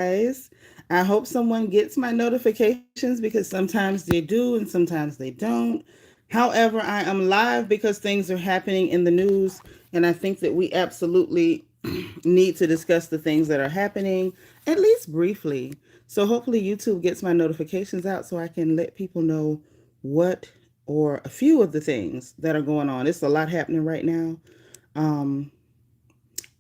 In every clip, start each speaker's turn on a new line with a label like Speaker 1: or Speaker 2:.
Speaker 1: I hope someone gets my notifications because sometimes they do and sometimes they don't. However, I am live because things are happening in the news, and I think that we absolutely need to discuss the things that are happening, at least briefly. So hopefully YouTube gets my notifications out so I can let people know what or a few of the things that are going on. It's a lot happening right now. Um,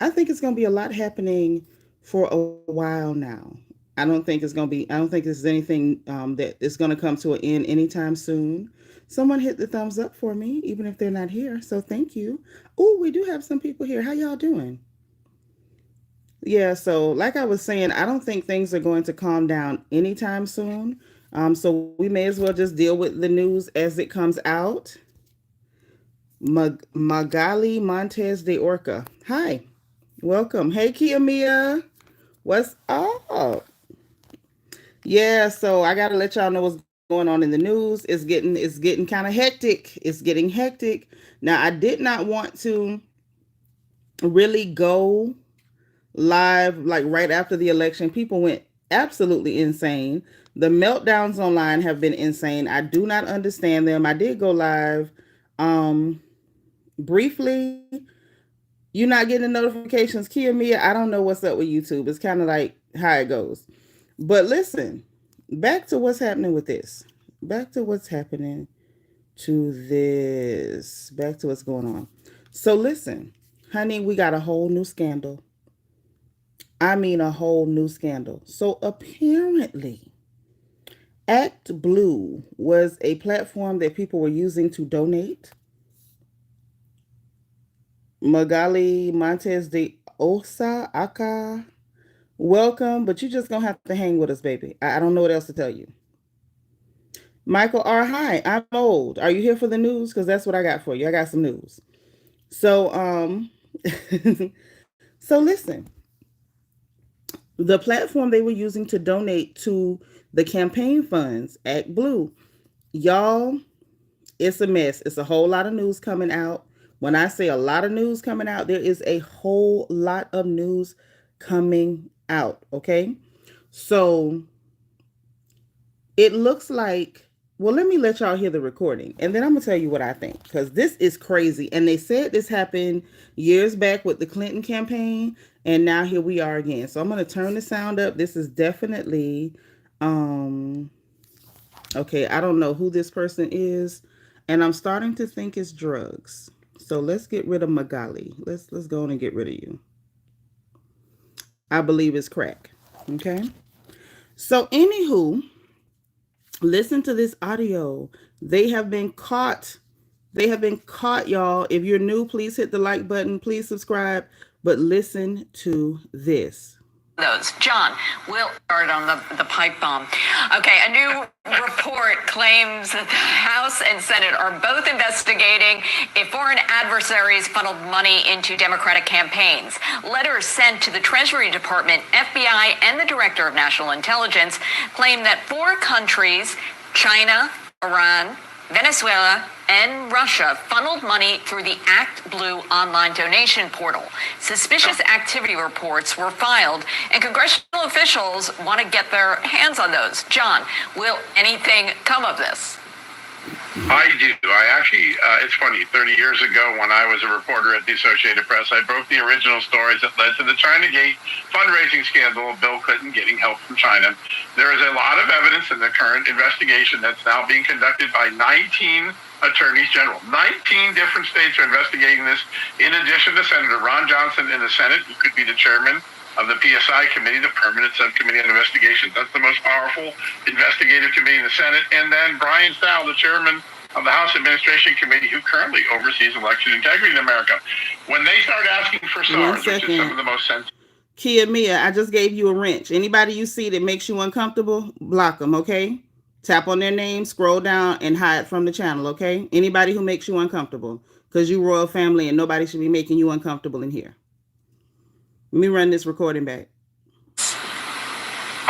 Speaker 1: I think it's going to be a lot happening for a while now. I don't think there's anything that is going to come to an end anytime soon. Someone hit the thumbs up for me, even if they're not here. So thank you. Oh, we do have some people here. How y'all doing? Yeah, so like I was saying, I don't think things are going to calm down anytime soon. So we may as well just deal with the news as it comes out. Magali Montez de Orca. Hi, welcome. Hey, Kia Mia. What's up? Yeah, so I gotta let y'all know what's going on in the news. It's getting kind of hectic. It's getting hectic. Now I did not want to really go live like right after the election. People went absolutely insane. The meltdowns online have been insane. I do not understand them. I did go live briefly. You're not getting the notifications, Kia Mia. I don't know what's up with YouTube. It's kind of like how it goes. But listen, back to what's happening with this. Back to what's happening to this. Back to what's going on. So listen, honey, we got a whole new scandal. I mean, a whole new scandal. So apparently, Act Blue was a platform that people were using to donate. Magali Montes de Osa Aka, welcome, but you just gonna have to hang with us, baby. I don't know what else to tell you. Michael R. Hi, I'm old. Are you here for the news? Because that's what I got for you. I got some news. So, so listen, the platform they were using to donate to the campaign funds, Act Blue, y'all, it's a mess. It's a whole lot of news coming out. When I say a lot of news coming out, there is a whole lot of news coming out. Okay. So it looks like, well, let me let y'all hear the recording and then I'm going to tell you what I think because this is crazy. And they said this happened years back with the Clinton campaign. And now here we are again. So I'm going to turn the sound up. This is definitely, okay, I don't know who this person is. And I'm starting to think it's drugs. So let's get rid of Magali. Let's go on and get rid of you. I believe it's crack. Okay. So anywho, listen to this audio. They have been caught. They have been caught, y'all. If you're new, please hit the like button. Please subscribe. But listen to this.
Speaker 2: Those. John, we'll start on the pipe bomb. Okay, a new report claims that the House and Senate are both investigating if foreign adversaries funneled money into Democratic campaigns. Letters sent to the Treasury Department, FBI, and the Director of National Intelligence claim that 4 countries, China, Iran, Venezuela, and Russia, funneled money through the Act Blue online donation portal. Suspicious activity reports were filed, and congressional officials want to get their hands on those. John, will anything come of this?
Speaker 3: I do. I actually, it's funny, 30 years ago when I was a reporter at the Associated Press, I broke the original stories that led to the Chinagate fundraising scandal of Bill Clinton getting help from China. There is a lot of evidence in the current investigation that's now being conducted by 19 attorneys general. 19 different states are investigating this, in addition to Senator Ron Johnson in the Senate, who could be the chairman of the PSI committee, the Permanent Subcommittee on Investigations. That's the most powerful investigative committee in the Senate. And then Brian Sal, the chairman of the House Administration Committee, who currently oversees election integrity in America. When they start asking for SARS, which is some of the most sensitive.
Speaker 1: Kia Mia, I just gave you a wrench. Anybody you see that makes you uncomfortable, block them, okay? Tap on their name, scroll down, and hide from the channel, okay? Anybody who makes you uncomfortable, because you royal family and nobody should be making you uncomfortable in here. Let me run this recording back.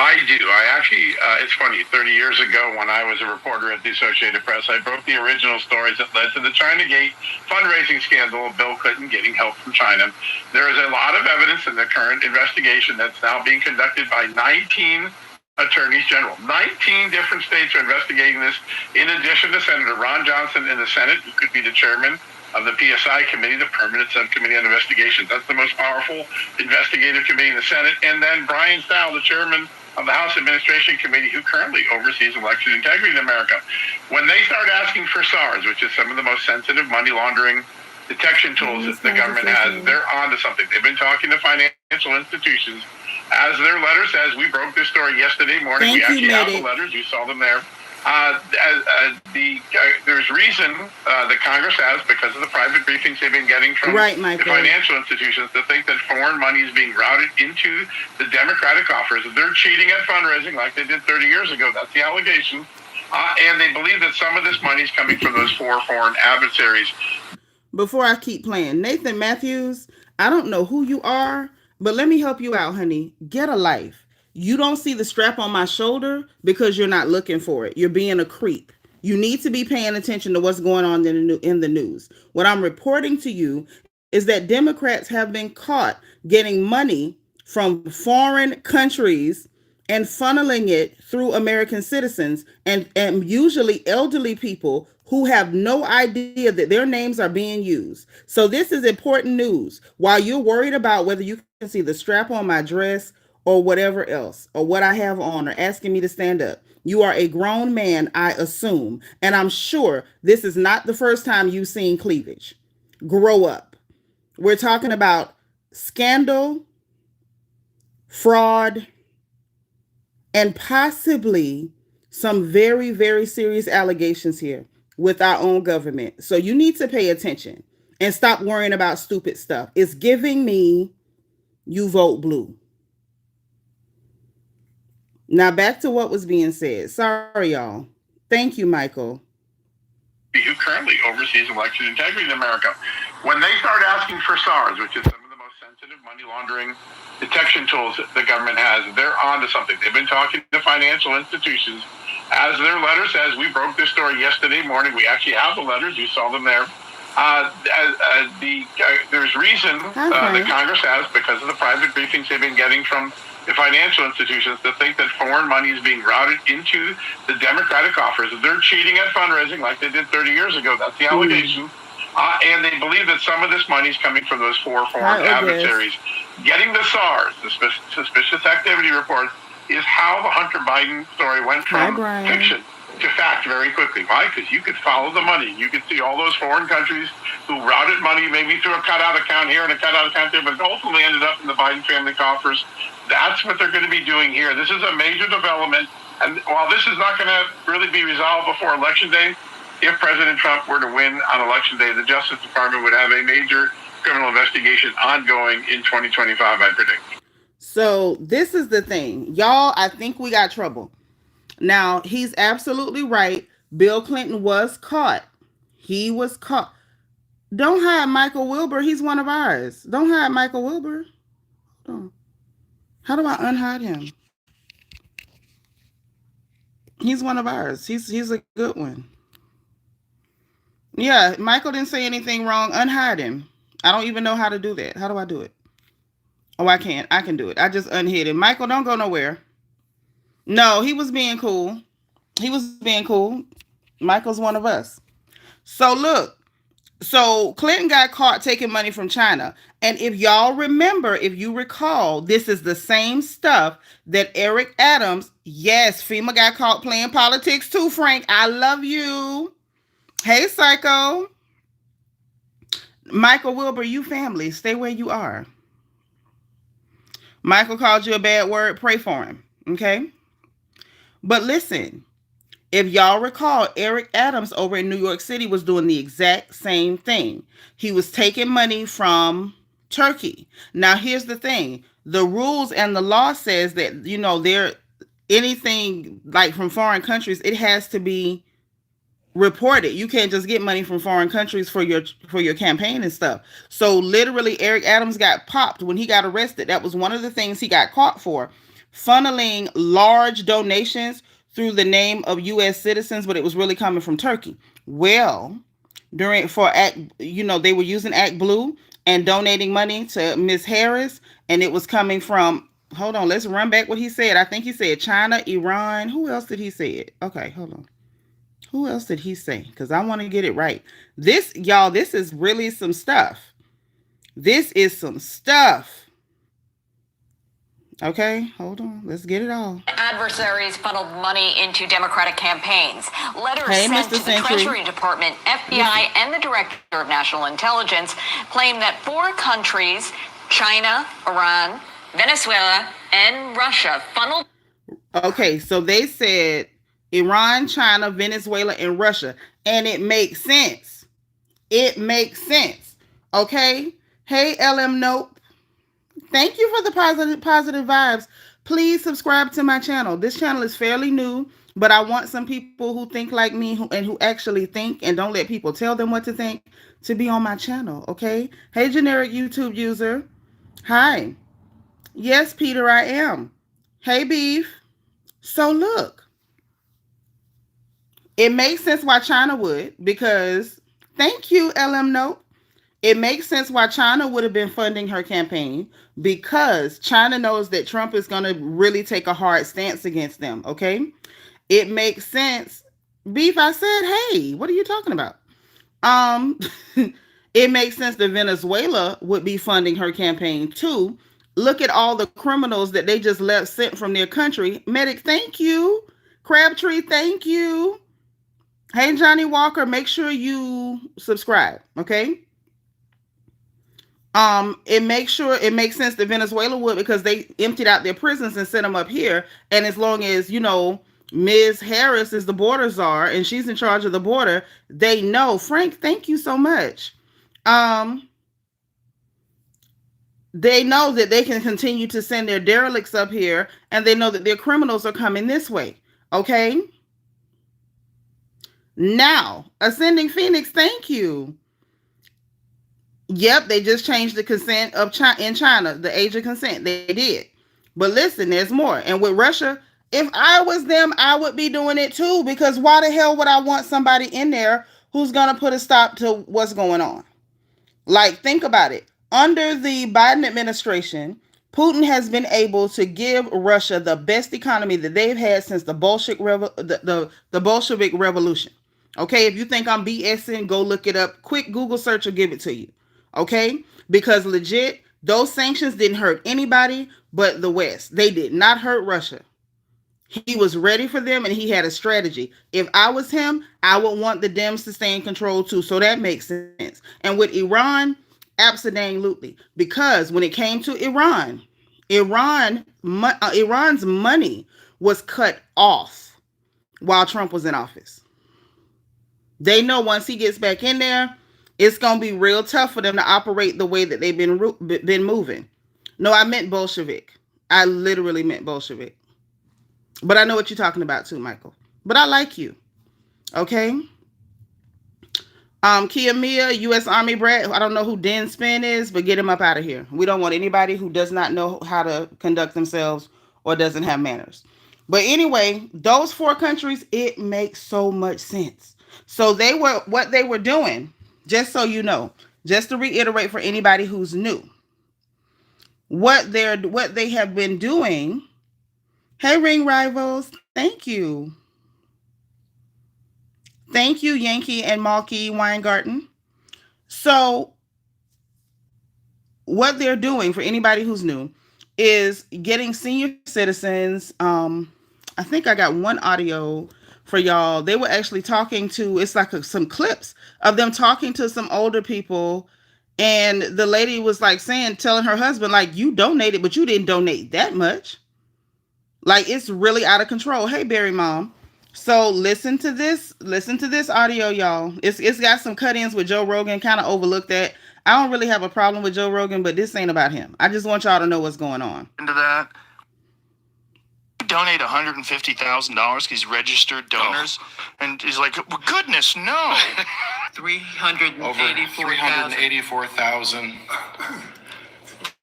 Speaker 3: I do. I actually, it's funny, 30 years ago when I was a reporter at the Associated Press, I broke the original stories that led to the China Gate fundraising scandal of Bill Clinton getting help from China. There is a lot of evidence in the current investigation that's now being conducted by 19 attorneys general. 19 different states are investigating this, in addition to Senator Ron Johnson in the Senate, who could be the chairman of the PSI committee, the Permanent Subcommittee on Investigations. That's the most powerful investigative committee in the Senate. And then Brian Stowell, the chairman of the House Administration Committee, who currently oversees election integrity in America. When they start asking for SARS, which is some of the most sensitive money laundering detection tools that the government has, they're onto something. They've been talking to financial institutions. As their letter says, we broke this story yesterday morning. We actually have the letters. You saw them there. There's reason that Congress has, because of the private briefings they've been getting from the financial institutions, to think that foreign money is being routed into the Democratic coffers. They're cheating at fundraising like they did 30 years ago. That's the allegation. And they believe that some of this money is coming from those four foreign adversaries.
Speaker 1: Before I keep playing, Nathan Matthews, I don't know who you are, but let me help you out, honey. Get a life. You don't see the strap on my shoulder because you're not looking for it. You're being a creep. You need to be paying attention to what's going on in the news. What I'm reporting to you is that Democrats have been caught getting money from foreign countries and funneling it through American citizens and usually elderly people who have no idea that their names are being used. So this is important news. While you're worried about whether you can see the strap on my dress or whatever else, or what I have on, or asking me to stand up, you are a grown man, I assume. And I'm sure this is not the first time you've seen cleavage. Grow up. We're talking about scandal, fraud, and possibly some very, very serious allegations here with our own government. So you need to pay attention and stop worrying about stupid stuff. It's giving me, you vote blue. Now back to what was being said. Sorry, y'all. Thank you, Michael.
Speaker 3: Who currently oversees election integrity in America. When they start asking for SARS, which is some of the most sensitive money laundering detection tools that the government has, they're onto something. They've been talking to financial institutions. As their letter says, we broke this story yesterday morning. We actually have the letters. You saw them there. There's reason that Congress has, because of the private briefings they've been getting from the financial institutions, to think that foreign money is being routed into the Democratic coffers. They're cheating at fundraising like they did 30 years ago. That's the allegation. And they believe that some of this money is coming from those four foreign adversaries. Getting the SARS, the suspicious activity report, is how the Hunter Biden story went from fiction to fact very quickly. Why? Because you could follow the money. You could see all those foreign countries who routed money maybe through a cutout account here and a cutout account there, but ultimately ended up in the Biden family coffers. That's what they're going to be doing here. This is a major development. And while this is not going to really be resolved before Election Day, if President Trump were to win on Election Day, the Justice Department would have a major criminal investigation ongoing in 2025, I predict.
Speaker 1: So this is the thing. Y'all, I think we got trouble. Now, he's absolutely right. Bill Clinton was caught. He was caught. Don't hide Michael Wilbur. He's one of ours. Don't hide Michael Wilbur. Hold on. How do I unhide him? He's one of ours. He's a good one. Yeah, Michael didn't say anything wrong. Unhide him. I don't even know how to do that. How do I do it? Oh, I can't. I can do it. I just unhid him. Michael, don't go nowhere. No, he was being cool. He was being cool. Michael's one of us. So look. So Clinton got caught taking money from China. And if y'all remember, if you recall, this is the same stuff that Eric Adams, yes, FEMA got caught playing politics too, Frank. I love you. Hey, Psycho. Michael Wilbur, you family. Stay where you are. Michael called you a bad word. Pray for him. Okay? But listen. If y'all recall, Eric Adams over in New York City was doing the exact same thing. He was taking money from Turkey. Now, here's the thing. The rules and the law says that, you know, anything like from foreign countries, it has to be reported. You can't just get money from foreign countries for your campaign and stuff. So literally, Eric Adams got popped when he got arrested. That was one of the things he got caught for funneling large donations through the name of U.S. citizens, but it was really coming from Turkey. Well, they were using Act Blue and donating money to Miss Harris, and it was coming from. Hold on, let's run back what he said. I think he said China, Iran. Who else did he say it? Okay, hold on. Who else did he say? Because I want to get it right. This, y'all, this is really some stuff. This is some stuff. Okay, hold on. Let's get it all.
Speaker 2: Adversaries funneled money into Democratic campaigns. Letters sent
Speaker 1: Mr.
Speaker 2: to the
Speaker 1: Century.
Speaker 2: Treasury Department, FBI, and the Director of National Intelligence claim that 4 countries, China, Iran, Venezuela, and Russia, funneled.
Speaker 1: Okay, so they said Iran, China, Venezuela, and Russia. And it makes sense. It makes sense. Okay? Hey, LM Nope. Thank you for the positive vibes. Please subscribe to my channel. This channel is fairly new, but I want some people who think like me who actually think and don't let people tell them what to think to be on my channel, okay? Hey, generic YouTube user. Hi. Yes, Peter, I am. Hey, Beef. So look, it makes sense why China would, because thank you, LM Nope. It makes sense why China would have been funding her campaign, because China knows that Trump is going to really take a hard stance against them, okay? It makes sense. Beef, I said, hey, what are you talking about? It makes sense that Venezuela would be funding her campaign too. Look at all the criminals that they just sent from their country. Medic, thank you. Crabtree, thank you. Hey, Johnny Walker, make sure you subscribe, okay? It makes sense that Venezuela would, because they emptied out their prisons and sent them up here. And as long as, Ms. Harris is the border czar and she's in charge of the border, they know. Frank, thank you so much. They know that they can continue to send their derelicts up here, and they know that their criminals are coming this way. Okay? Now, Ascending Phoenix, thank you. Yep, they just changed the consent of in China, the age of consent. They did. But listen, there's more. And with Russia, if I was them, I would be doing it too, because why the hell would I want somebody in there who's going to put a stop to what's going on? Like, think about it. Under the Biden administration, Putin has been able to give Russia the best economy that they've had since the Bolshevik Revolution. Okay, if you think I'm BSing, go look it up. Quick Google search will give it to you. Okay? Because legit, those sanctions didn't hurt anybody but the West. They did not hurt Russia. He was ready for them, and he had a strategy. If I was him, I would want the Dems to stay in control too. So that makes sense. And with Iran, absolutely. Because when it came to Iran's money was cut off while Trump was in office. They know once he gets back in there, it's going to be real tough for them to operate the way that they've been moving. No, I meant Bolshevik. I literally meant Bolshevik. But I know what you're talking about too, Michael. But I like you. Okay? Kia Mia, U.S. Army brat. I don't know who Den Spin is, but get him up out of here. We don't want anybody who does not know how to conduct themselves or doesn't have manners. But anyway, those 4 countries, it makes so much sense. So what they were doing, just so you know, just to reiterate for anybody who's new, what they have been doing. Hey, Ring Rivals, thank you. Thank you, Yankee and Malky Weingarten. So what they're doing, for anybody who's new, is getting senior citizens. I think I got one audio for y'all. They were actually talking to, it's like some clips of them talking to some older people. And the lady was like telling her husband, like, you donated, but you didn't donate that much. Like, it's really out of control. Hey, Barry Mom. So listen to this audio, y'all. It's got some cut-ins with Joe Rogan, kind of overlooked that. I don't really have a problem with Joe Rogan, but this ain't about him. I just want y'all to know what's going on.
Speaker 4: Into that, donate $150,000. He's registered donors, and he's like, well, goodness, no.
Speaker 5: 384,000.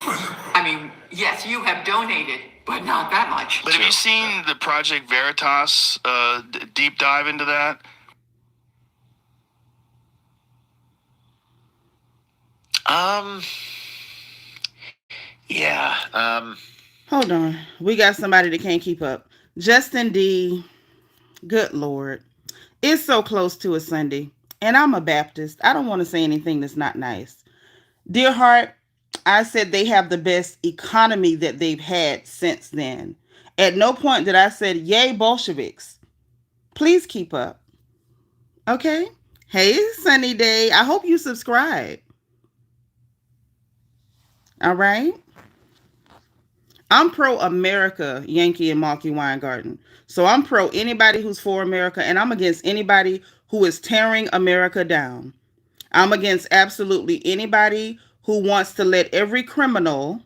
Speaker 6: I mean, yes, you have donated
Speaker 2: but not that much.
Speaker 4: But have you seen the Project Veritas deep dive into that?
Speaker 5: Yeah.
Speaker 1: Hold on. We got somebody that can't keep up. Justin D. Good Lord. It's so close to a Sunday. And I'm a Baptist. I don't want to say anything that's not nice. Dear heart, I said they have the best economy that they've had since then. At no point did I say, yay, Bolsheviks. Please keep up. Okay? Hey, Sunny Day. I hope you subscribe. All right? I'm pro America, Yankee and Marky Weingarten. So I'm pro anybody who's for America, and I'm against anybody who is tearing America down. I'm against absolutely anybody who wants to let every criminal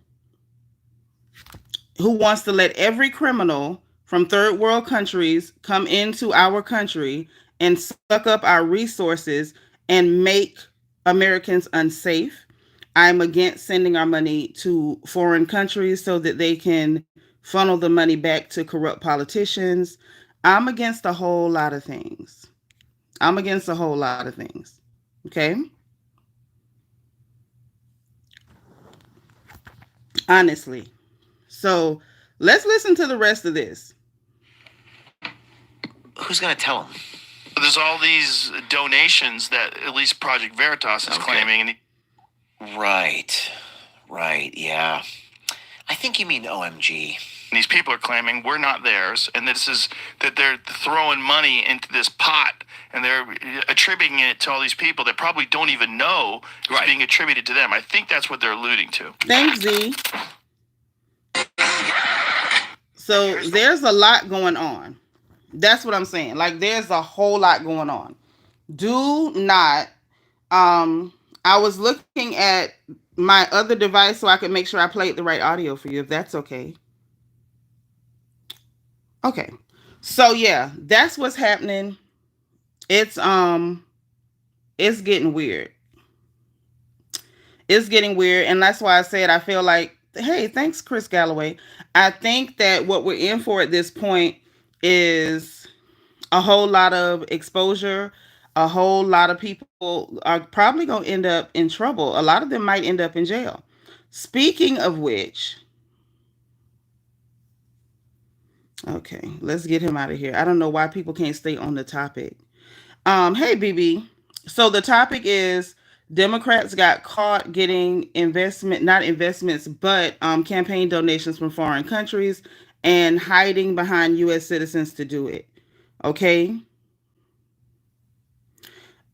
Speaker 1: from third world countries come into our country and suck up our resources and make Americans unsafe. I'm against sending our money to foreign countries so that they can funnel the money back to corrupt politicians. I'm against a whole lot of things. I'm against a whole lot of things. Okay? Honestly. So let's listen to the rest of this.
Speaker 5: Who's going to tell him?
Speaker 4: There's all these donations that at least Project Veritas is claiming. And
Speaker 5: Right, yeah. I think you mean OMG.
Speaker 4: these people are claiming we're not theirs, and this is that they're throwing money into this pot, and they're attributing it to all these people that probably don't even know it's being attributed to them. I think that's what they're alluding to.
Speaker 1: Thanks, Z. So there's a lot going on. That's what I'm saying. Like, there's a whole lot going on. Do not. I was looking at my other device so I could make sure I played the right audio for you, if that's okay. Okay. So yeah, that's what's happening. It's getting weird. It's getting weird, and that's why I said I feel like, hey, thanks, Chris Galloway. I think that what we're in for at this point is a whole lot of exposure. A whole lot of people are probably going to end up in trouble. A lot of them might end up in jail. Speaking of which, okay, let's get him out of here. I don't know why people can't stay on the topic. Hey, BB. So the topic is Democrats got caught getting not investments, but campaign donations from foreign countries and hiding behind U.S. citizens to do it. Okay.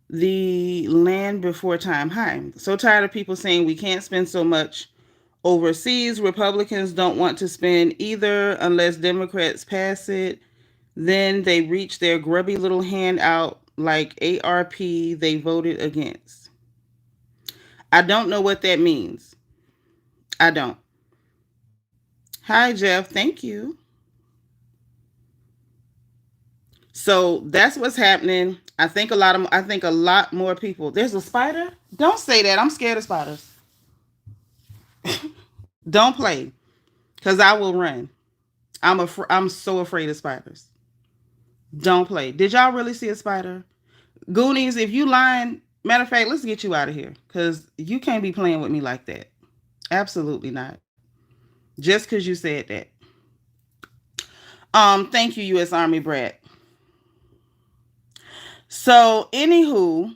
Speaker 1: The land before time. Hi. So tired of people saying we can't spend so much overseas. Republicans don't want to spend either unless Democrats pass it. Then they reach their grubby little hand out like ARP they voted against. I don't know what that means. I don't. Hi, Jeff. Thank you. So that's what's happening. I think a lot more people. There's a spider? Don't say that. I'm scared of spiders. Don't play, because I will run. I'm so afraid of spiders. Don't play. Did y'all really see a spider? Goonies, if you lying, matter of fact, let's get you out of here, because you can't be playing with me like that. Absolutely not. Just because you said that. Thank you, U.S. Army brat. So, anywho,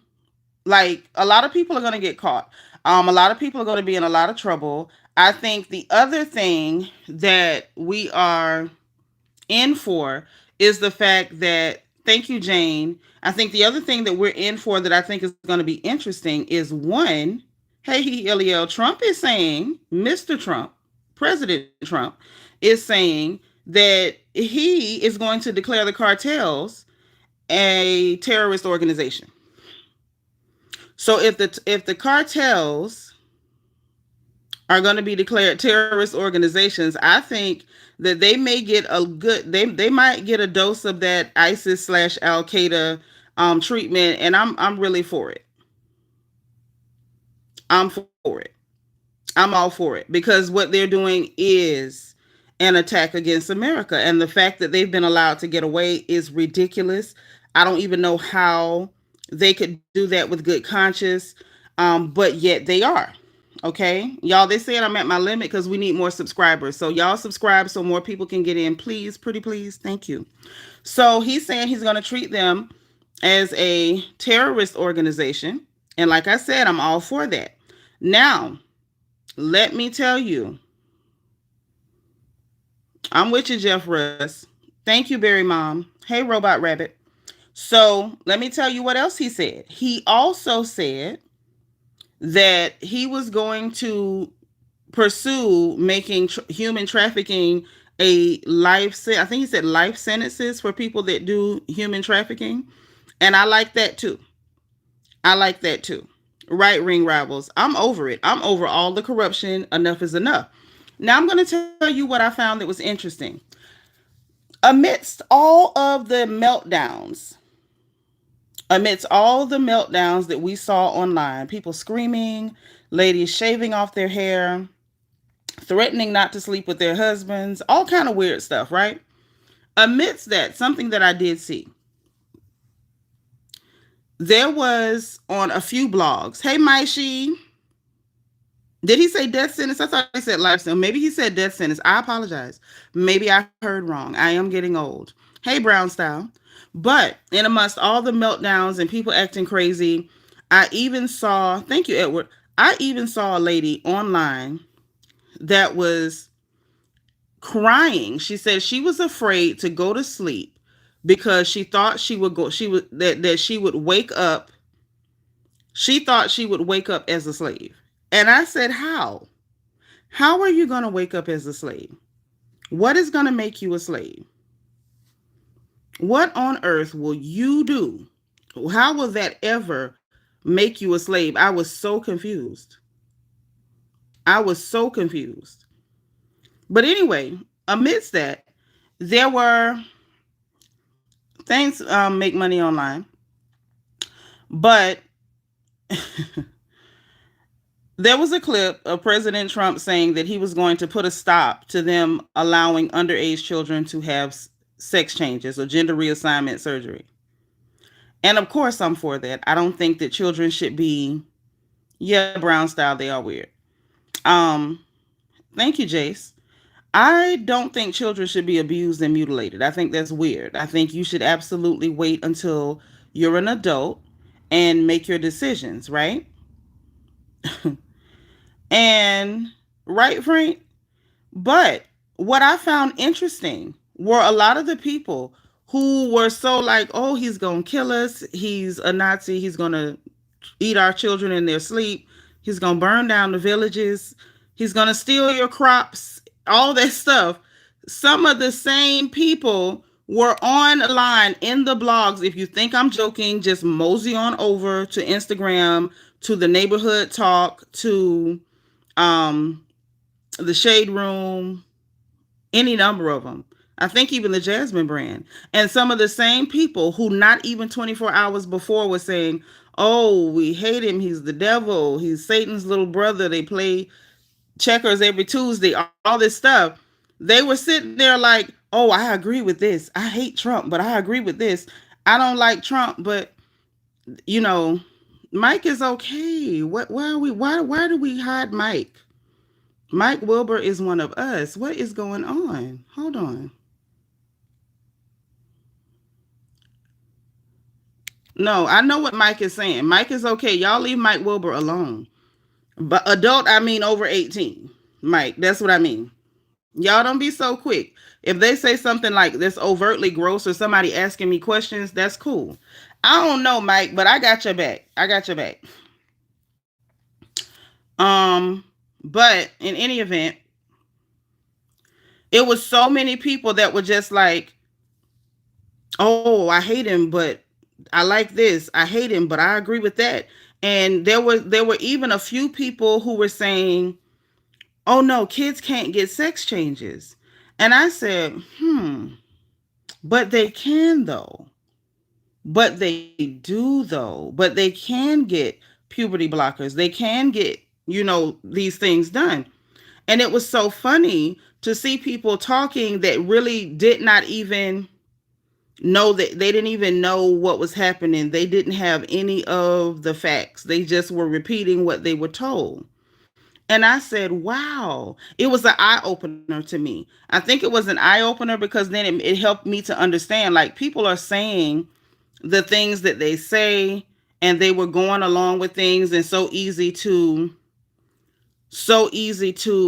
Speaker 1: like, a lot of people are going to get caught. A lot of people are going to be in a lot of trouble. I think the other thing that we are in for is the fact that, thank you, Jane. I think the other thing that we're in for that I think is going to be interesting is one, hey, Eliel, Trump is saying, Mr. Trump, President Trump, is saying that he is going to declare the cartels a terrorist organization. So if the cartels are going to be declared terrorist organizations, I think that they may get they might get a dose of that ISIS / Al Qaeda treatment, and I'm really for it. I'm for it. I'm all for it, because what they're doing is an attack against America. And the fact that they've been allowed to get away is ridiculous. I don't even know how they could do that with good conscience, but yet they are. Okay, y'all, they said I'm at my limit because we need more subscribers. So y'all subscribe so more people can get in, please, pretty please. Thank you. So he's saying he's going to treat them as a terrorist organization. And like I said, I'm all for that. Now, let me tell you, I'm with you, Jeff Russ. Thank you, Barry Mom. Hey, Robot Rabbit. So let me tell you what else he said. He also said that he was going to pursue making human trafficking a I think he said life sentences for people that do human trafficking. And I like that too. I like that too. Right, ring rivals. I'm over it. I'm over all the corruption. Enough is enough. Now I'm going to tell you what I found that was interesting. Amidst all of the meltdowns, that we saw online, people screaming, ladies shaving off their hair, threatening not to sleep with their husbands, all kind of weird stuff, right? Amidst that, something that I did see, there was on a few blogs. Hey, Maishi. Did he say death sentence? I thought he said life sentence. Maybe he said death sentence. I apologize. Maybe I heard wrong. I am getting old. Hey, Brown Style. But in amongst all the meltdowns and people acting crazy, I even saw, thank you, Edward. I even saw a lady online that was crying. She said she was afraid to go to sleep because she thought she would go, she would, that she would wake up. She thought she would wake up as a slave. And I said, how? How are you going to wake up as a slave? What is going to make you a slave? What on earth will you do? How will that ever make you a slave? I was so confused. I was so confused. But anyway, amidst that, there were things make money online. But there was a clip of President Trump saying that he was going to put a stop to them allowing underage children to have sex changes or gender reassignment surgery. And of course, I'm for that. I don't think that children should be, yeah, Brown Style, they are weird. Thank you, Jace. I don't think children should be abused and mutilated. I think that's weird. I think you should absolutely wait until you're an adult and make your decisions, right? And right, Frank? But what I found interesting were a lot of the people who were so like, oh, he's going to kill us. He's a Nazi. He's going to eat our children in their sleep. He's going to burn down the villages. He's going to steal your crops, all that stuff. Some of the same people were online in the blogs. If you think I'm joking, just mosey on over to Instagram, to the Neighborhood Talk, to the Shade Room, any number of them. I think even the Jasmine brand. And some of the same people who not even 24 hours before were saying, oh, we hate him. He's the devil. He's Satan's little brother. They play checkers every Tuesday, all this stuff. They were sitting there like, oh, I agree with this. I hate Trump, but I agree with this. I don't like Trump, but, you know, Mike is okay. Why do we hide Mike? Mike Wilbur is one of us. What is going on? Hold on. No, I know what Mike is saying. Mike is okay. Y'all leave Mike Wilbur alone. But adult, I mean over 18. Mike, that's what I mean. Y'all don't be so quick. If they say something like this overtly gross or somebody asking me questions, that's cool. I don't know, Mike, but I got your back. I got your back. But in any event, it was so many people that were just like, oh, I hate him, but I like this. I hate him, but I agree with that. And there were even a few people who were saying, oh no, kids can't get sex changes. And I said, but they can though. But they do though. But they can get puberty blockers. They can get, these things done. And it was so funny to see people talking that really did not even know, that they didn't even know what was happening. They didn't have any of the facts. They just were repeating what they were told. And I said, wow, it was an eye opener to me. I think it was an eye opener because then it helped me to understand, like, people are saying the things that they say, and they were going along with things, and so easy to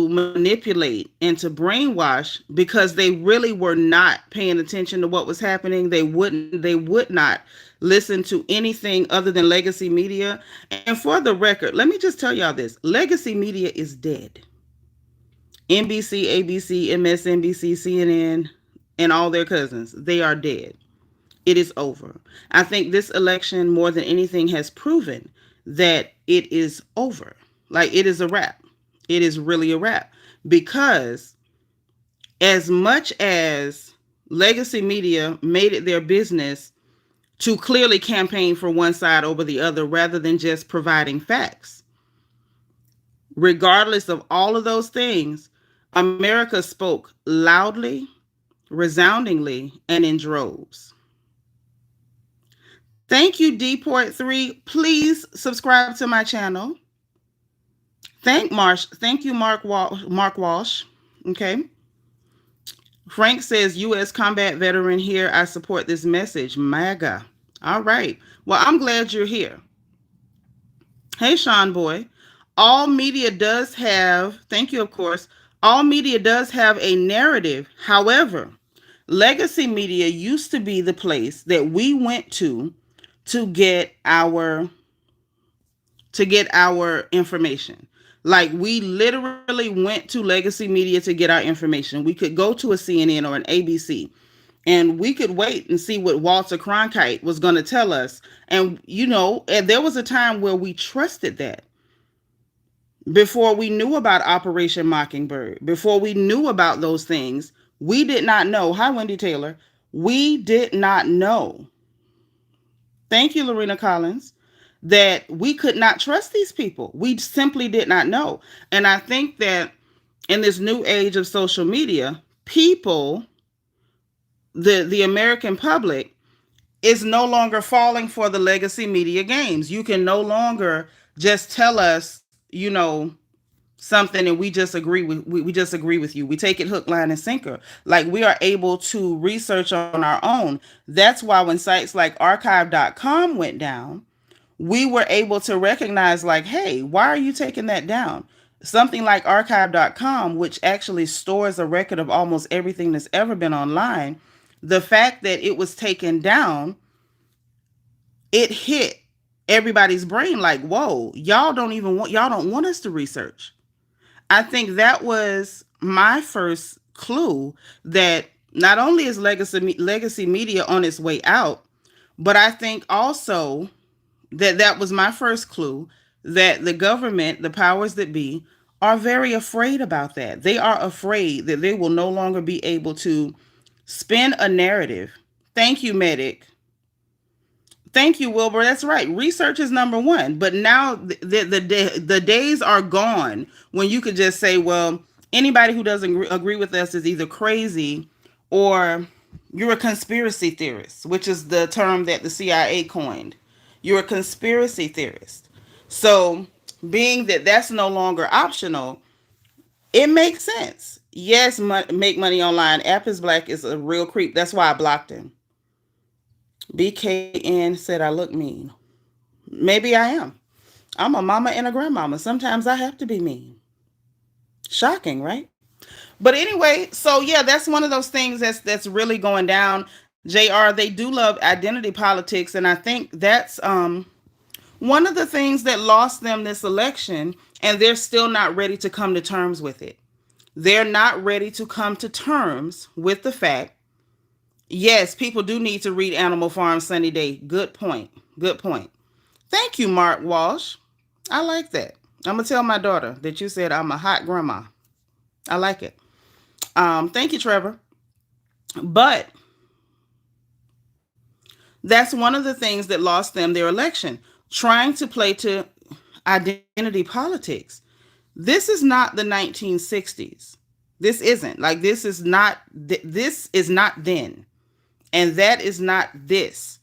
Speaker 1: manipulate and to brainwash, because they really were not paying attention to what was happening. They would not listen to anything other than legacy media. And for the record, let me just tell y'all this: legacy media is dead. NBC, ABC, MSNBC, CNN, and all their cousins, they are dead. It is over. I think this election, more than anything, has proven that it is over. Like, it is a wrap. It is really a wrap. Because as much as legacy media made it their business to clearly campaign for one side over the other rather than just providing facts, regardless of all of those things, America spoke loudly, resoundingly, and in droves. Thank you, Dport3. Please subscribe to my channel. Thank you, Mark Walsh. Okay. Frank says, U.S. combat veteran here. I support this message. MAGA. All right. Well, I'm glad you're here. Hey, Sean Boy. All media does have, thank you, of course, all media does have a narrative. However, legacy media used to be the place that we went to get our information. Like, we literally went to legacy media to get our information. We could go to a CNN or an ABC, and we could wait and see what Walter Cronkite was going to tell us. And there was a time where we trusted that. Before we knew about Operation Mockingbird, before we knew about those things, we did not know. Hi, Wendy Taylor. We did not know. Thank you, Lorena Collins, that we could not trust these people. We simply did not know. And I think that in this new age of social media, people, the American public, is no longer falling for the legacy media games. You can no longer just tell us, something, and we just agree with you. We take it hook, line, and sinker. Like, we are able to research on our own. That's why when sites like archive.com went down, we were able to recognize, like, hey, why are you taking that down? Something like archive.com, which actually stores a record of almost everything that's ever been online, the fact that it was taken down, it hit everybody's brain like, whoa, y'all don't want us to research. I think that was my first clue that not only is legacy media on its way out, but I think also that was my first clue that the government, the powers that be, are very afraid about that. They are afraid that they will no longer be able to spin a narrative. Thank you, Medic. Thank you, Wilbur. That's right. Research is number one. But now the days are gone when you could just say, well, anybody who doesn't agree with us is either crazy or you're a conspiracy theorist, which is the term that the CIA coined. You're a conspiracy theorist. So, being that that's no longer optional, it makes sense. Yes, make money online. App is Black is a real creep. That's why I blocked him. BKN said I look mean. Maybe I am. I'm a mama and a grandmama. Sometimes I have to be mean. Shocking, right? But anyway, so yeah, that's one of those things that's really going down. JR, they do love identity politics, and I think that's one of the things that lost them this election, and they're still not ready to come to terms with it. They're not ready to come to terms with the fact, yes, people do need to read Animal Farm Sunny Day. Good point. Good point. Thank you, Mark Walsh. I like that. I'm going to tell my daughter that you said I'm a hot grandma. I like it. Thank you, Trevor. But that's one of the things that lost them their election, trying to play to identity politics. This is not the 1960s. This isn't. Like this is not then. And that is not this.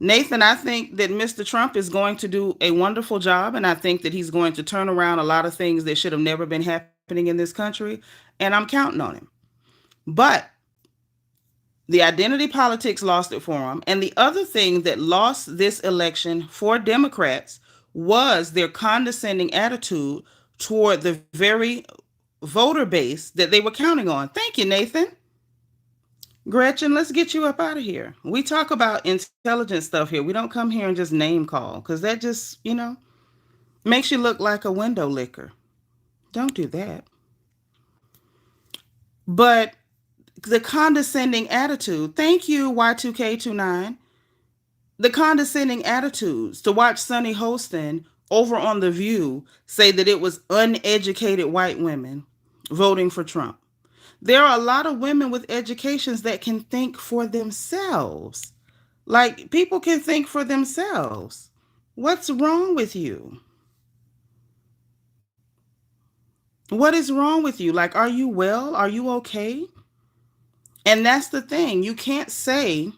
Speaker 1: Nathan, I think that Mr. Trump is going to do a wonderful job, and I think that he's going to turn around a lot of things that should have never been happening in this country, and I'm counting on him. But the identity politics lost it for him. And the other thing that lost this election for Democrats was their condescending attitude toward the very voter base that they were counting on. Thank you, Nathan. Gretchen, let's get you up out of here. We talk about intelligent stuff here. We don't come here and just name call because that just, makes you look like a window licker. Don't do that. But the condescending attitude, thank you, Y2K29. The condescending attitudes to watch Sonny Holston over on The View say that it was uneducated white women voting for Trump. There are a lot of women with educations that can think for themselves. Like, people can think for themselves. What's wrong with you? What is wrong with you? Like, are you well? Are you okay? And that's the thing. You can't say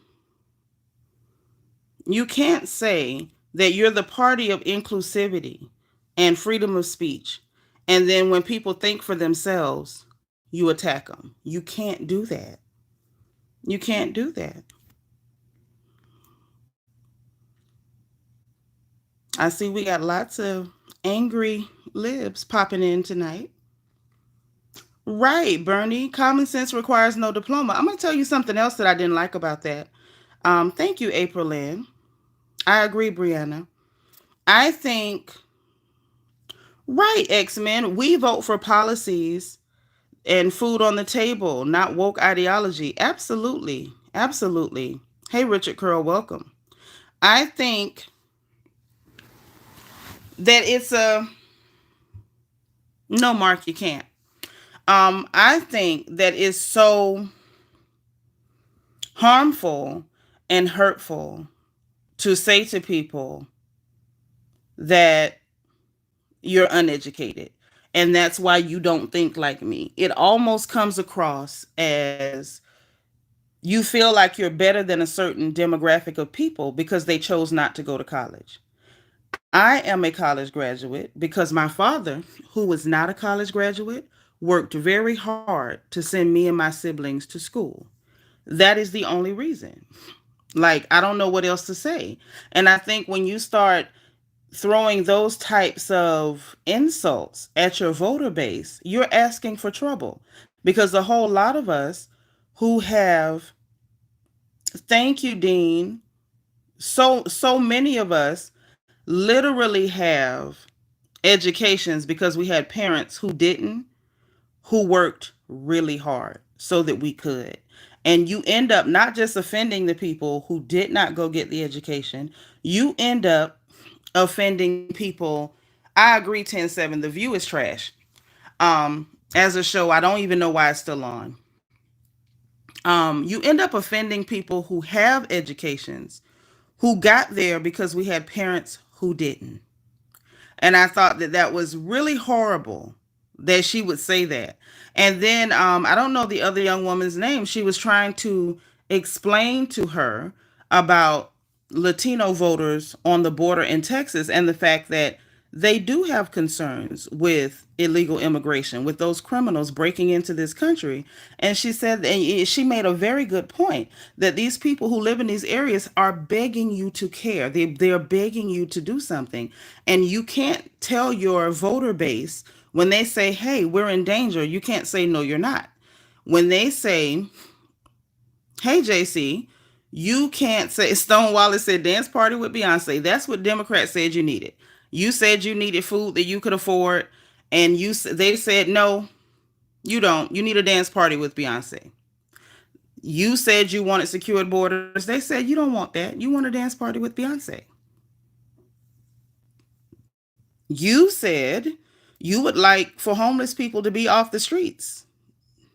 Speaker 1: that you're the party of inclusivity and freedom of speech. And then when people think for themselves, you attack them. You can't do that. You can't do that. I see we got lots of angry libs popping in tonight. Right, Bernie. Common sense requires no diploma. I'm going to tell you something else that I didn't like about that. Thank you, April Lynn. I agree, Brianna. I think, right, X-Men, we vote for policies and food on the table, not woke ideology. Absolutely. Absolutely. Hey, Richard Curl, welcome. I think that it's a, no, Mark, you can't. I think that is so harmful and hurtful to say to people that you're uneducated and that's why you don't think like me. It almost comes across as you feel like you're better than a certain demographic of people because they chose not to go to college. I am a college graduate because my father, who was not a college graduate, worked very hard to send me and my siblings to school. That is the only reason. Like, I don't know what else to say. And I think when you start throwing those types of insults at your voter base, you're asking for trouble because a whole lot of us who have, thank you, Dean, so many of us literally have educations because we had parents who didn't, who worked really hard so that we could. And you end up not just offending the people who did not go get the education, you end up offending people. I agree, 10-7. The View is trash. As a show, I don't even know why it's still on. You end up offending people who have educations, who got there because we had parents who didn't. And I thought that that was really horrible that she would say that. And then I don't know the other young woman's name. She was trying to explain to her about Latino voters on the border in Texas and the fact that they do have concerns with illegal immigration, with those criminals breaking into this country. And she said, and she made a very good point, that these people who live in these areas are begging you to care. They're begging you to do something. And you can't tell your voter base when they say, hey, we're in danger, you can't say, no, you're not. When they say, hey, JC, you can't say, Stone Wallace said dance party with Beyonce. That's what Democrats said you needed. You said you needed food that you could afford, and they said, no, you don't. You need a dance party with Beyonce. You said you wanted secured borders. They said you don't want that. You want a dance party with Beyonce. You said you would like for homeless people to be off the streets.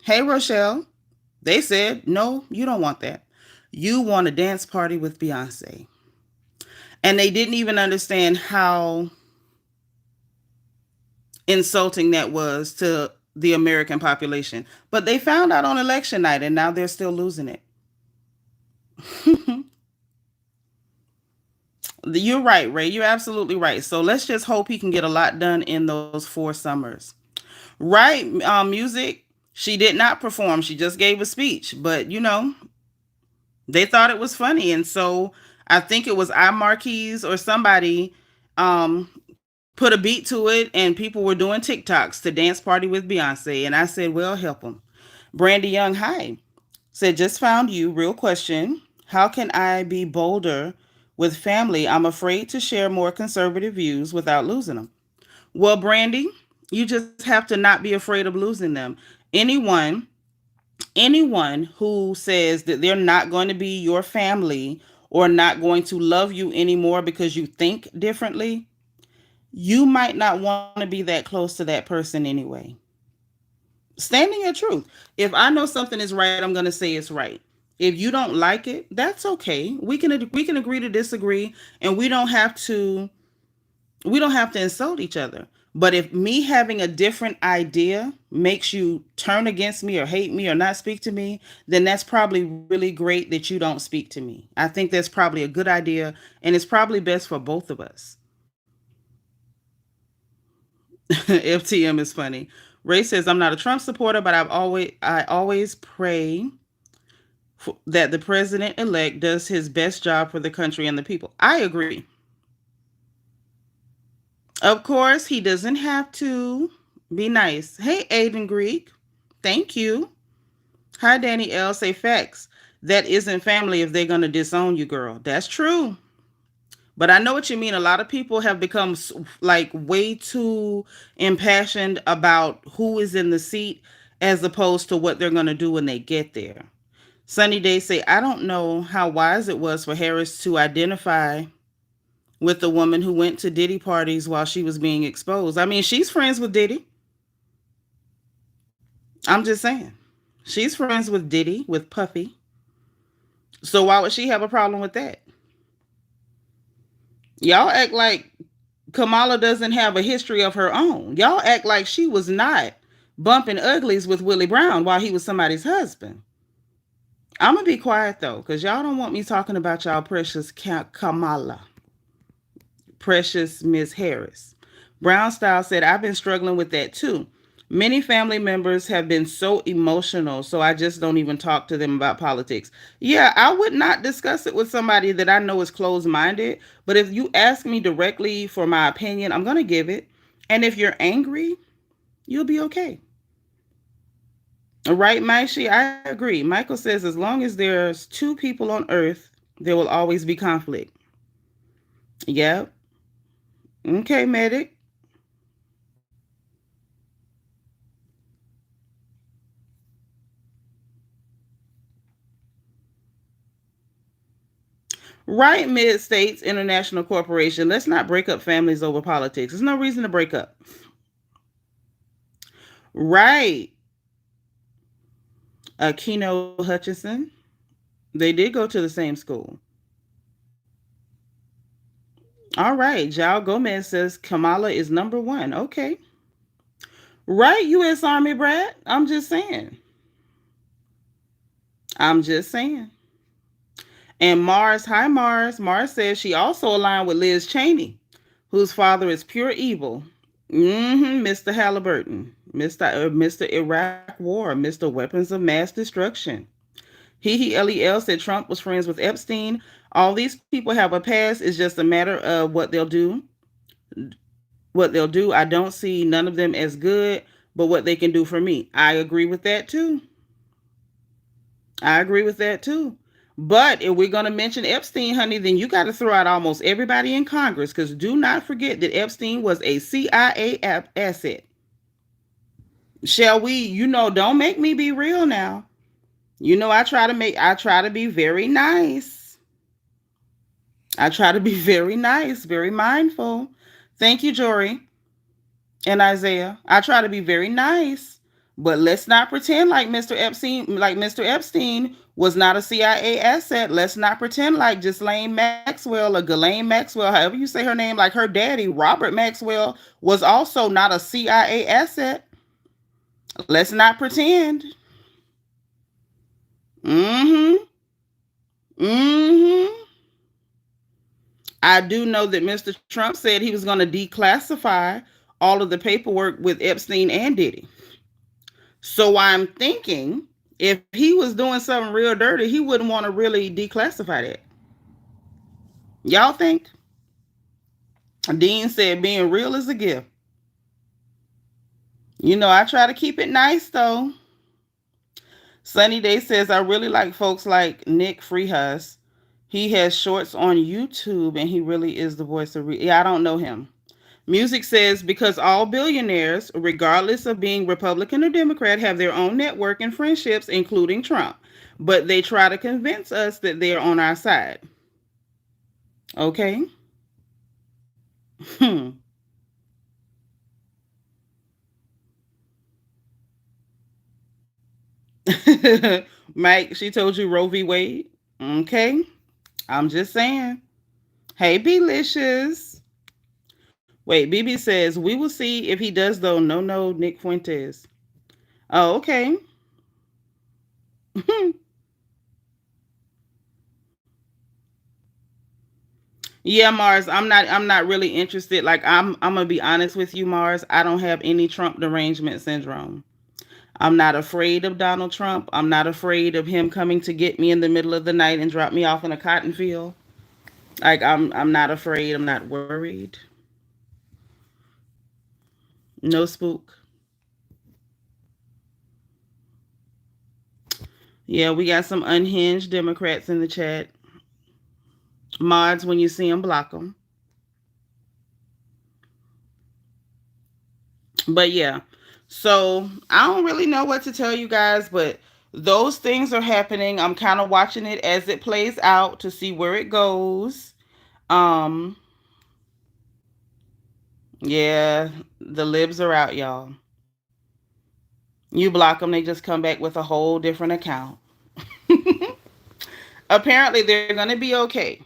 Speaker 1: Hey, Rochelle. They said, no, you don't want that. You want a dance party with Beyonce. And they didn't even understand how insulting that was to the American population. But they found out on election night and now they're still losing it. You're right, Ray. You're absolutely right. So let's just hope he can get a lot done in those 4 summers. Right, music. She did not perform. She just gave a speech. But, they thought it was funny. And so I think it was iMarquise or somebody um, put a beat to it, and people were doing TikToks to dance party with Beyonce. And I said, well, help them. Brandy Young, hi. Said, just found you. Real question. How can I be bolder with family? I'm afraid to share more conservative views without losing them. Well, Brandy, you just have to not be afraid of losing them. Anyone, anyone who says that they're not going to be your family or not going to love you anymore because you think differently, you might not want to be that close to that person anyway. Standing your truth. If I know something is right, I'm going to say it's right. If you don't like it, that's okay. We can agree to disagree, and we don't have to insult each other. But if me having a different idea makes you turn against me or hate me or not speak to me, then that's probably really great that you don't speak to me. I think that's probably a good idea, and it's probably best for both of us. FTM is funny. Ray says, I'm not a Trump supporter, but I always pray that the president elect does his best job for the country and the people. I agree. Of course, he doesn't have to be nice. Hey, Aiden Greek. Thank you. Hi, Danny L. Say facts. That isn't family if they're going to disown you, girl. That's true. But I know what you mean. A lot of people have become like way too impassioned about who is in the seat as opposed to what they're going to do when they get there. Sunny Day say, I don't know how wise it was for Harris to identify with the woman who went to Diddy parties while she was being exposed. I mean, she's friends with Diddy. I'm just saying. She's friends with Diddy, with Puffy. So why would she have a problem with that? Y'all act like Kamala doesn't have a history of her own. Y'all act like she was not bumping uglies with Willie Brown while he was somebody's husband. I'm going to be quiet though, because y'all don't want me talking about y'all precious Kamala. Precious Miss Harris. Brown Style said, I've been struggling with that too. Many family members have been so emotional, so I just don't even talk to them about politics. Yeah, I would not discuss it with somebody that I know is closed minded, but if you ask me directly for my opinion, I'm going to give it. And if you're angry, you'll be okay. Right, Maishi? I agree. Michael says, as long as there's 2 people on earth, there will always be conflict. Yep. Okay, medic. Right, Mid States International Corporation. Let's not break up families over politics. There's no reason to break up. Right. Keno Hutchinson. They did go to the same school. All right. Jao Gomez says Kamala is number one. Okay. Right, U.S. Army Brad. I'm just saying. I'm just saying. And Mars, hi Mars. Mars says she also aligned with Liz Cheney, whose father is pure evil. Mr. Halliburton, Mr. Iraq War, Mr. Weapons of Mass Destruction. Lel said Trump was friends with Epstein. All these people have a past. It's just a matter of what they'll do. What they'll do. I don't see none of them as good, but what they can do for me. I agree with that too. I agree with that too. But if we're going to mention Epstein, honey, then you got to throw out almost everybody in Congress, because do not forget that Epstein was a CIA asset. Shall we, don't make me be real now. I try to be very nice. I try to be very nice, very mindful. Thank you, Jory and Isaiah. I try to be very nice, But let's not pretend Mr. Epstein was not a CIA asset. Let's not pretend like Ghislaine Maxwell or Ghislaine Maxwell, however you say her name, like her daddy, Robert Maxwell, was also not a CIA asset. Let's not pretend. Mm-hmm. Mm-hmm. I do know that Mr. Trump said he was going to declassify all of the paperwork with Epstein and Diddy. So I'm thinking if he was doing something real dirty, he wouldn't want to really declassify that. Y'all think? Dean said being real is a gift. I try to keep it nice though. Sunny Day says I really like folks like Nick Freehus. He has shorts on YouTube and he really is the voice of yeah, I don't know him. Music says because all billionaires, regardless of being Republican or Democrat, have their own network and friendships, including Trump. But they try to convince us that they're on our side. Okay? Hmm. Mike, she told you Roe v. Wade. Okay? I'm just saying. Hey, Belicious. Wait, BB says, we will see if he does, though. No, no, Nick Fuentes. Oh, okay. Yeah, Mars, I'm not really interested. Like I'm gonna be honest with you, Mars. I don't have any Trump derangement syndrome. I'm not afraid of Donald Trump. I'm not afraid of him coming to get me in the middle of the night and drop me off in a cotton field. Like I'm not afraid. I'm not worried. No spook. Yeah, we got some unhinged Democrats in the chat. Mods, when you see them, block them. But yeah, so I don't really know what to tell you guys, but those things are happening. I'm kind of watching it as it plays out to see where it goes. Um, yeah, the libs are out, y'all. You block them, they just come back with a whole different account. Apparently, they're gonna be okay.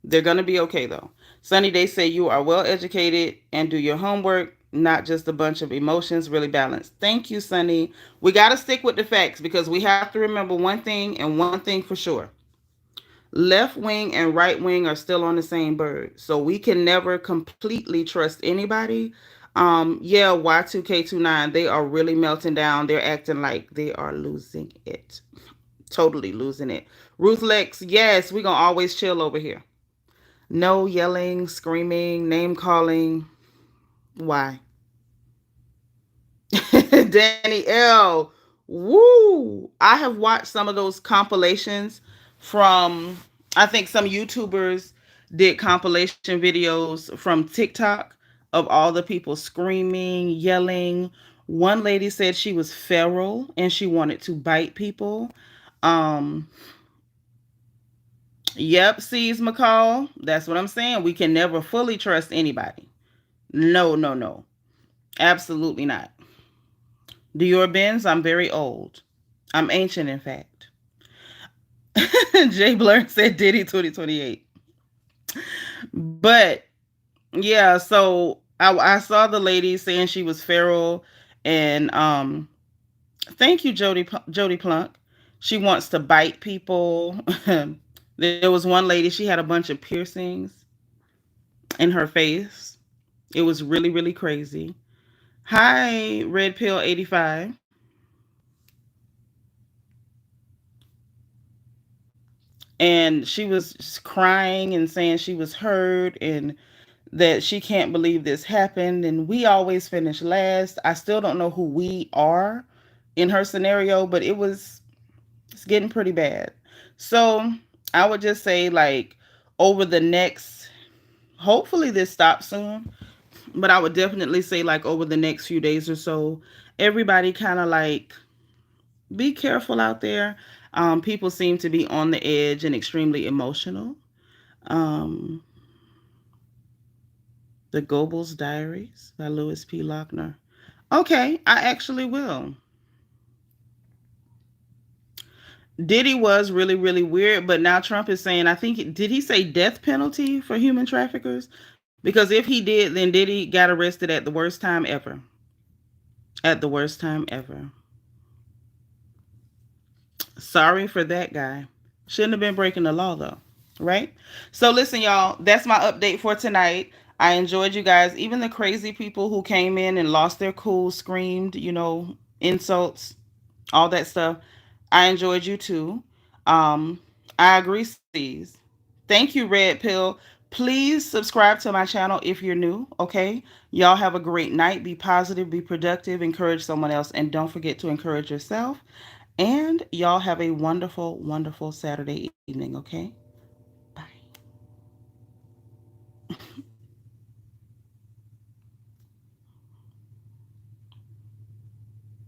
Speaker 1: They're gonna be okay though. Sunny, they say you are well educated and do your homework, not just a bunch of emotions, really balanced. Thank you, Sunny. We got to stick with the facts because we have to remember one thing and one thing for sure. Left wing and right wing are still on the same bird. So we can never completely trust anybody. Yeah, Y2K29, they are really melting down. They're acting like they are losing it. Totally losing it. Ruth Lex, yes, we're going to always chill over here. No yelling, screaming, name calling. Why? Danny L. Woo! I have watched some of those compilations from, I think some YouTubers did compilation videos from TikTok of all the people screaming, yelling. One lady said she was feral and she wanted to bite people. Um, yep, sees McCall. That's what I'm saying. We can never fully trust anybody. No, no, no. Absolutely not. Dior Benz, I'm very old. I'm ancient, in fact. Jay Blur said Diddy 2028. But yeah, so I saw the lady saying she was feral, and thank you, Jody Plunk. She wants to bite people. There was one lady, she had a bunch of piercings in her face. It was really, really crazy. Hi, Red Pill 85. And she was crying and saying she was hurt and that she can't believe this happened. And we always finish last. I still don't know who we are in her scenario, but it's getting pretty bad. So I would just say, like, over the next, hopefully this stops soon, but I would definitely say, like, over the next few days or so, everybody kind of like be careful out there. People seem to be on the edge and extremely emotional. Um, the Goebbels Diaries by Louis P. Lochner. Okay, I actually will. Diddy was really, really weird, but now Trump is saying, I think, did he say death penalty for human traffickers? Because if he did, then Diddy got arrested at the worst time ever. At the worst time ever. Sorry for that guy. Shouldn't have been breaking the law, though. Right? So, listen, y'all, that's my update for tonight. I enjoyed you guys. Even the crazy people who came in and lost their cool, screamed, insults, all that stuff. I enjoyed you too. Um, I agree, C's. Thank you, Red Pill. Please subscribe to my channel if you're new, okay? Y'all have a great night. Be positive, be productive, encourage someone else, and don't forget to encourage yourself. And y'all have a wonderful, wonderful Saturday evening, okay?